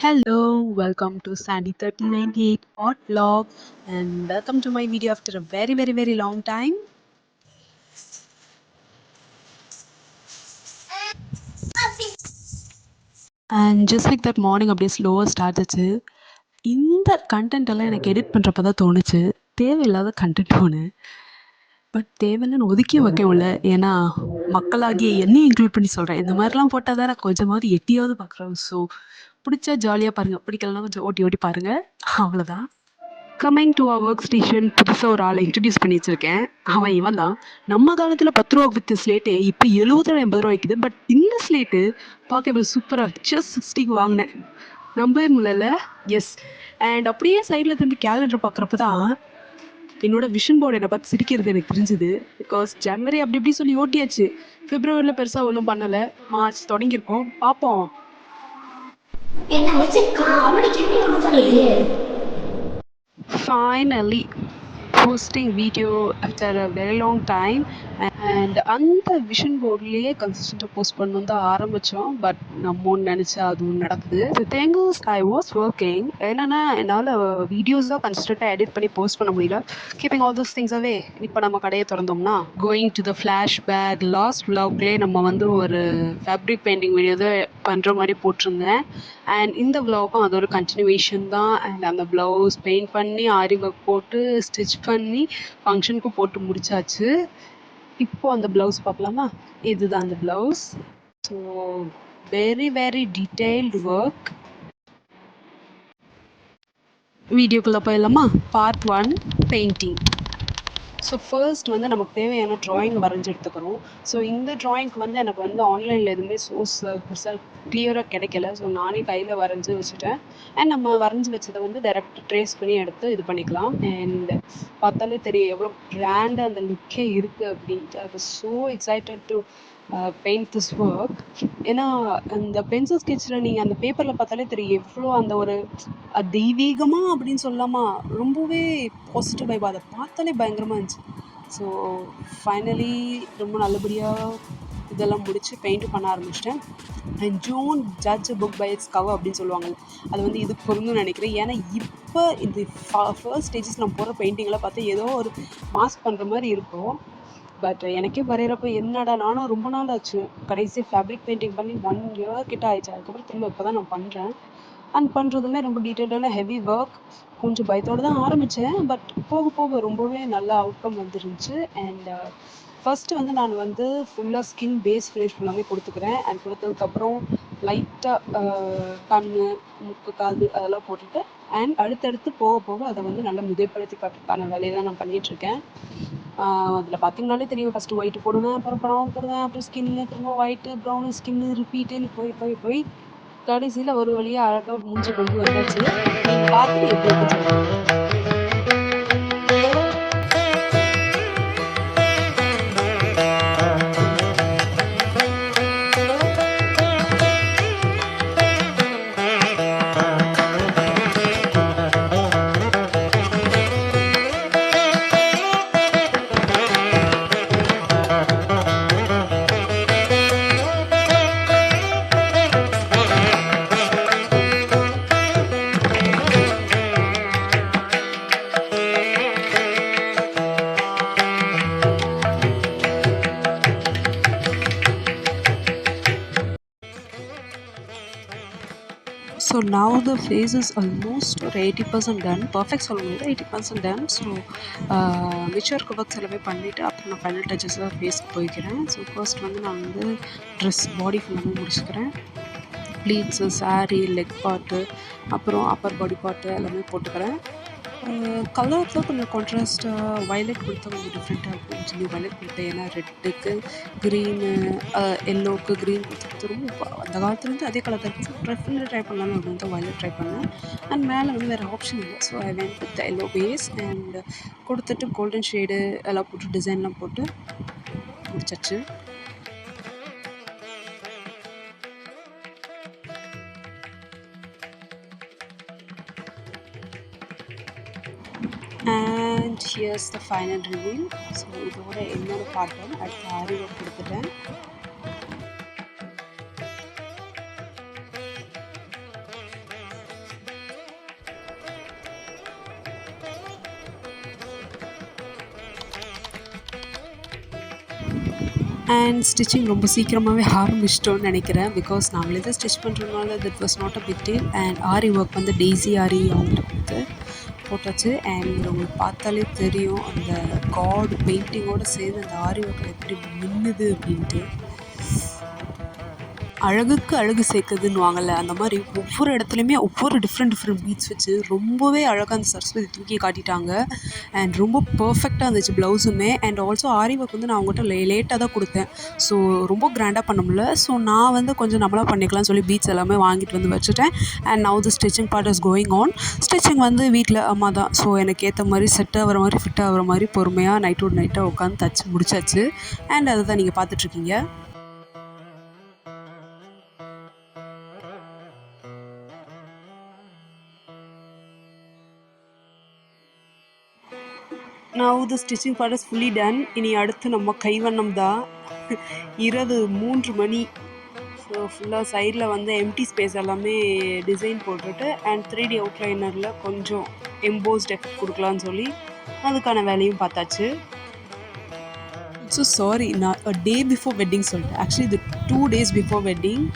Hello, welcome to Sandy1398 Art Vlog and welcome to my video after a very long time. And just like that morning அப்படியே ஸ்லோவாக start ஆச்சு. இந்த content எல்லாம் எனக்கு edit பண்ணுறப்ப தான் தோணுச்சு தேவையில்லாத கண்டென்ட் ஒன்று. பட் தேவையில்லைன்னு ஒதுக்கியும் வைக்கவில்லை. ஏன்னா மக்களாகிய என்னையும் இன்க்ளூட் பண்ணி சொல்கிறேன். இந்த மாதிரிலாம் போட்டால் தான் நான் கொஞ்சமாவது எட்டியாவது பார்க்குறேன். ஸோ பிடிச்சா ஜாலியாக பாருங்கள், பிடிக்கலன்னா கொஞ்சம் ஓட்டி ஓட்டி பாருங்கள், அவ்வளோதான். Coming to our work station புதுசாக ஒரு ஆளை இன்ட்ரடியூஸ் பண்ணி வச்சுருக்கேன். இவன் தான். நம்ம காலத்தில் 10 ரூபா விற்ற ஸ்லேட்டு இப்போ 70 80 ரூபா விற்கிது. பட் இந்த ஸ்லேட்டு பார்க்க இப்போ சூப்பராக ஜஸ்ட் 60க்கு வாங்கினேன். நம்பவே முடியல. எஸ். அண்ட் அப்படியே சைடில் திரும்பி கேலண்டர் பார்க்குறப்ப தான் என்னோட விஷன் போர்டு என்னை பார்த்து சிரிக்கிறது எனக்கு தெரிஞ்சுது. பிகாஸ் ஜனவரி அப்படி இப்படி சொல்லி ஓட்டியாச்சு. பிப்ரவரியில் பெருசாக ஒன்றும் பண்ணலை. மார்ச் தொடங்கியிருக்கோம், பார்ப்போம். Finally posting video after a very long time and அந்த விஷன் போர்ட்லேயே கன்சிஸ்டண்ட்டாக போஸ்ட் பண்ணணும் தான் ஆரம்பித்தோம். பட் நம்ம ஒன்று நினச்சா அதுவும் நடக்குது. The thing is I was working. என்னென்னா என்னால் வீடியோஸ் தான் கன்சிஸ்டண்ட்டாக எடிட் பண்ணி போஸ்ட் பண்ண முடியல. Keeping all those things away இப்போ நம்ம கடையை திறந்தோம்னா going to the flashback last விலாக்லேயே நம்ம வந்து ஒரு ஃபேப்ரிக் பெயிண்டிங் வீடியோ தான் பண்ணுற மாதிரி போட்டிருந்தேன். அண்ட் இந்த விலாகும் அது ஒரு கண்டினியூவேஷன் தான். அண்ட் அந்த ப்ளவுஸ் பெயிண்ட் பண்ணி ஆரி ஒர்க் போட்டு ஸ்டிச் பண்ணி ஃபங்க்ஷனுக்கு போட்டு முடிச்சாச்சு. இப்போ அந்த ப்ளவுஸ் பார்க்கலாமா? இதுதான் அந்த blouse. So very detailed work. வீடியோக்குள்ளே போயிடலாமா? Part 1 painting. ஸோ ஃபர்ஸ்ட் வந்து நமக்கு தேவையான ட்ராயிங் வரைஞ்சி எடுத்துக்கிறோம். ஸோ இந்த ட்ராயிங்க்கு வந்து எனக்கு வந்து ஆன்லைனில் எதுவுமே சோர்ஸ் பெருசாக கிளியராக கிடைக்கல. ஸோ நானே கையில் வரைஞ்சி வச்சுட்டேன். அண்ட் நம்ம வரைஞ்சி வச்சதை வந்து டைரெக்ட் ட்ரேஸ் பண்ணி எடுத்து இது பண்ணிக்கலாம். அண்ட் பார்த்தாலே தெரியும் எவ்வளோ கிராண்டாக அந்த லுக்கே இருக்குது அப்படின்ட்டு. I was so excited to paint this work. ஏன்னா அந்த பென்சில் ஸ்கெட்சில் நீங்கள் அந்த பேப்பரில் பார்த்தாலே தெரியும் எவ்வளோ அந்த ஒரு தெய்வீகமாக அப்படின்னு சொல்லாமா ரொம்பவே பாசிட்டிவ் வைப். அதை பார்த்தாலே பயங்கரமாக இருந்துச்சு. ஸோ ஃபைனலி ரொம்ப நல்லபடியாக இதெல்லாம் முடித்து பெயிண்ட்டும் பண்ண ஆரம்பிச்சிட்டேன். And don't judge a book by its cover அப்படின்னு சொல்லுவாங்க. அது வந்து இதுக்கு பொருந்துன்னு நினைக்கிறேன். ஏன்னா இப்போ இந்த ஃபர்ஸ்ட் ஸ்டேஜஸ் நான் போடுற பெயிண்டிங்கெலாம் பார்த்து ஏதோ ஒரு மாஸ்க் பண்ணுற மாதிரி இருக்கும். பட் எனக்கே வரைகிறப்ப என்னடா, நானும் ரொம்ப நாள் ஆச்சு கடைசி ஃபேப்ரிக் பெயிண்டிங் பண்ணி 1 year கிட்ட ஆயிடுச்சு. அதுக்கப்புறம் திரும்ப இப்போ தான் நான் பண்ணுறேன். அண்ட் பண்ணுறதுமே ரொம்ப டீட்டெயில்டான ஹெவி ஒர்க். கொஞ்சம் பயத்தோடு தான் ஆரம்பித்தேன். பட் போக போக ரொம்பவே நல்ல அவுட்கம் வந்துருந்துச்சு. அண்ட் ஃபஸ்ட்டு வந்து நான் வந்து ஃபுல்லாக ஸ்கின் பேஸ் ஃபினிஷ் ஃபுல்லாமே கொடுத்துக்கிறேன். அண்ட் கொடுத்ததுக்கப்புறம் லைட்டாக கண், மூக்கு, காது அதெல்லாம் போட்டுட்டு அண்ட் அடுத்தடுத்து போக போக அதை வந்து நல்லா மிகைப்படுத்தி காட்டுறதுக்கான வேலையை நான் பண்ணிகிட்ருக்கேன். அதில் பார்த்தீங்கனாலே தெரியும். ஃபஸ்ட்டு ஒயிட்டு போடுவேன், அப்புறம் ப்ரௌன் போடுவேன், அப்புறம் ஸ்கின்னு திரும்ப ஒயிட்டு ப்ரௌனு ஸ்கின்னு ரிப்பீட்டுன்னு போய் கடைசியில் ஒரு வழியாக அழகாக மூஞ்சி கொண்டு வந்தாச்சு. பார்த்துட்டு எப்படி இருக்குன்னு so now the phase is almost ஒரு 80% டன். பர்ஃபெக்ட் சொல்ல முடியாது, 80% டன். ஸோ மிச்சம் இருக்க ஒர்க்ஸ் எல்லாமே பண்ணிவிட்டு அப்புறம் நான் ஃபைனல் டச்சஸாக ஃபேஸ்க்கு போய்க்கிறேன். ஸோ ஃபர்ஸ்ட் வந்து நான் வந்து ட்ரெஸ் பாடி ஃபுல்லாமே முடிச்சுக்கிறேன். ப்ளீட்ஸு, சாரீ, லெக் பார்ட்டு, அப்புறம் அப்பர் பாடி பார்ட்டு எல்லாமே போட்டுக்கிறேன். கலர் தான் கொஞ்சம் கான்ட்ராஸ்ட்டாக வயலட் கொடுத்தா கொஞ்சம் டிஃப்ரெண்ட்டாக இருக்கும்னு சொல்லி வயலட் கொடுத்தேன். ஏன்னா ரெட்டுக்கு க்ரீனு, எல்லோவுக்கு க்ரீன் கொடுத்துட்டு ரொம்ப அந்த காலத்துலேருந்து அதே கலர் தான் இருக்குது. டெஃபினட்டாக ட்ரை பண்ணலான்னு அப்படின்னு தான் வயலட் ட்ரை பண்ணேன். அண்ட் மேலே வந்து வேறு ஆப்ஷன் இல்லை. So I went with yellow base and கொடுத்துட்டு கோல்டன் ஷேடு எல்லாம் போட்டு டிசைன்லாம் போட்டு முடிச்சாச்சு. And here's the final reveal. So இதோட என்னோட பாட்டன் அடுத்த ஆரி ஒர்க் கொடுத்துட்டேன். அண்ட் ஸ்டிச்சிங் ரொம்ப சீக்கிரமாகவே ஆரம்பிச்சிட்டோன்னு நினைக்கிறேன். பிகாஸ் நாங்களே தான் ஸ்டிச் பண்ணுறதுனால that was not a big deal. And aari work வந்து டெய்ஸி ஆரி அவங்கள்ட்ட கொடுத்து போட்டாச்சு. அண்ட் உங்களுக்கு பார்த்தாலே தெரியும் அந்த காட் பெயிண்டிங்கோடு சேர்ந்து அந்த ஆரி ஒர்க்கில் எப்படி மின்னுது அப்படின்ட்டு. அழகுக்கு அழகு சேர்க்குதுன்னுவாங்கல்ல, அந்த மாதிரி ஒவ்வொரு இடத்துலையுமே ஒவ்வொரு டிஃப்ரெண்ட் பீட்ஸ் வச்சு ரொம்பவே அழகாக அந்த சரஸ்வதி தூக்கி காட்டிட்டாங்க. அண்ட் ரொம்ப பர்ஃபெக்டாக இருந்துச்சு ப்ளவுஸுமே. அண்ட் ஆல்சோ ஆரி ஒர்க் வந்து நான் அவங்ககிட்ட லேட்டாக தான் கொடுத்தேன். ஸோ ரொம்ப கிராண்டாக பண்ண முடியல. ஸோ நான் வந்து கொஞ்சம் நம்மளாக பண்ணிக்கலாம்னு சொல்லி பீட்ஸ் எல்லாமே வாங்கிட்டு வந்து வச்சுட்டேன். And now the stitching part is going on. Stitching வந்து வீட்டில் அம்மா தான். ஸோ எனக்கு ஏற்ற மாதிரி செட் ஆகிற மாதிரி ஃபிட் ஆகிற மாதிரி பொறுமையாக நைட்டாக உட்காந்து தச்சு முடிச்சாச்சு. அண்ட் அதை தான் நீங்கள் பார்த்துட்ருக்கீங்க. Now the stitching part is fully done. இனி அடுத்து நம்ம கைவண்ணம் தான். இரவு 3 மணி. ஸோ ஃபுல்லாக சைடில் வந்து எம்டி ஸ்பேஸ் எல்லாமே டிசைன் போட்டுட்டு அண்ட் 3D அவுட்லைனரில் கொஞ்சம் எம்போஸ்ட் எஃபெக்ட் கொடுக்கலான்னு சொல்லி அதுக்கான வேலையும் பார்த்தாச்சு. ஸோ சாரி, நான் டே பிஃபோர் வெட்டிங் சொல்லிட்டேன். ஆக்சுவலி இது 2 days பிஃபோர் வெட்டிங்.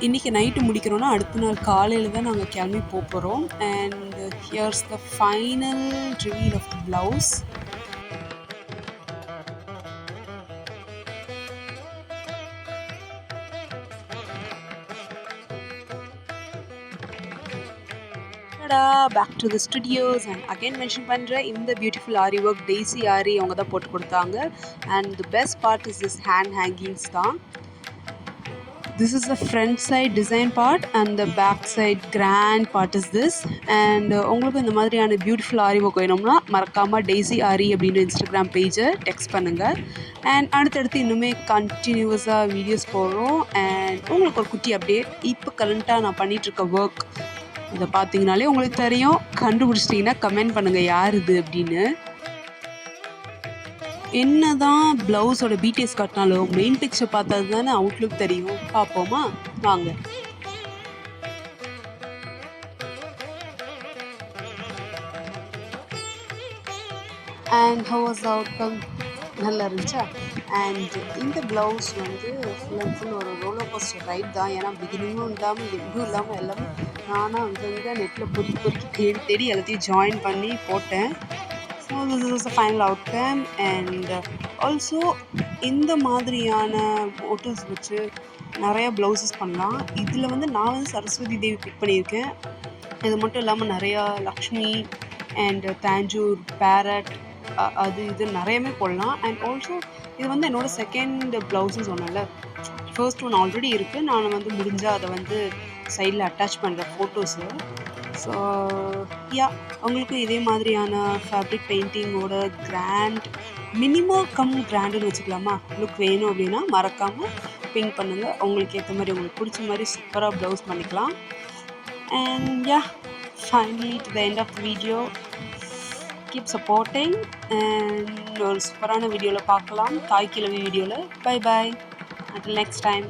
இன்றைக்கி நைட்டு முடிக்கிறோன்னா அடுத்த நாள் காலையில் தான் நாங்கள் கிளம்பி போகிறோம். And here's the final reveal of the blouse. Back to the studios. And again mention பண்ணுற இந்த beautiful aari work Daisy Aari அவங்க தான் போட்டு கொடுத்தாங்க. And the best part is this hand hangings தான். This is the front side design part and the back side grand part is this. And உங்களுக்கு இந்த மாதிரியான பியூட்டிஃபுல் ஆரி ஒர்க் வேணும்னா மறக்காமல் டெய்ஸி ஆரி அப்படின்னு இன்ஸ்டாகிராம் பேஜை டெக்ஸ்ட் பண்ணுங்கள். அண்ட் அடுத்தடுத்து இன்னுமே கண்டினியூஸாக வீடியோஸ் போடுறோம். அண்ட் உங்களுக்கு ஒரு குட்டி அப்டேட், இப்போ கரண்ட்டாக நான் பண்ணிகிட்ருக்க ஒர்க் இதை பார்த்தீங்கனாலே உங்களுக்கு தெரியும். கண்டுபிடிச்சிட்டிங்கன்னா கமெண்ட் பண்ணுங்கள் யார் இது அப்படின்னு. என்ன தான் ப்ளவுஸோட டீட்டெயில்ஸ் காட்டினாலும் மெயின் பிக்சர் பார்த்தது தானே அவுட்லுக் தெரியும். பார்ப்போமா வாங்க. And how was the outcome? நல்லா இருந்துச்சா? அண்ட் இந்த ப்ளவுஸ் வந்து ஃபுல் அண்ட் ஃபுல் ஒரு ரோலர் கோஸ்டர் ரைட் தான். ஏன்னா பிகினிங்கும் இல்லாமல் எங்கும் இல்லாமல் எல்லாமே நானும் அங்கங்கே நெட்டில் பொறுக்கி தேடி எல்லாத்தையும் ஜாயின் பண்ணி போட்டேன். So this is the final outcome. And also இந்த மாதிரியான ஃபோட்டோஸ் வச்சு நிறையா ப்ளவுசஸ் பண்ணலாம். இதில் வந்து நான் வந்து சரஸ்வதி தேவி பிக் பண்ணியிருக்கேன். இது மட்டும் இல்லாமல் நிறையா லக்ஷ்மி அண்ட் தாஞ்சூர் பேரட் அது இது நிறையவே போடலாம். அண்ட் ஆல்சோ இது வந்து என்னோடய செகண்ட் ப்ளவுஸ்ன்னு சொன்னேன்ல, ஃபர்ஸ்ட் ஒன் ஆல்ரெடி இருக்குது. நான் வந்து முடிஞ்சால் அதை வந்து சைடில் அட்டாச் பண்ணுற ஃபோட்டோஸு. ஸோ உங்களுக்கு இதே மாதிரியான ஃபேப்ரிக் பெயிண்டிங்கோட கிராண்ட் மினிமம் கிராண்டுன்னு வச்சுக்கலாமா லுக் வேணும் அப்படின்னா மறக்காமல் பிங்க் பண்ணுங்கள். உங்களுக்கு ஏற்ற மாதிரி உங்களுக்கு பிடிச்ச மாதிரி சூப்பராக ப்ளவுஸ் பண்ணிக்கலாம். And finally to the end of the video. Keep supporting and ஒரு சூப்பரான வீடியோவில் பார்க்கலாம். தாய் கிழவி வீடியோவில். Bye bye. Until next time.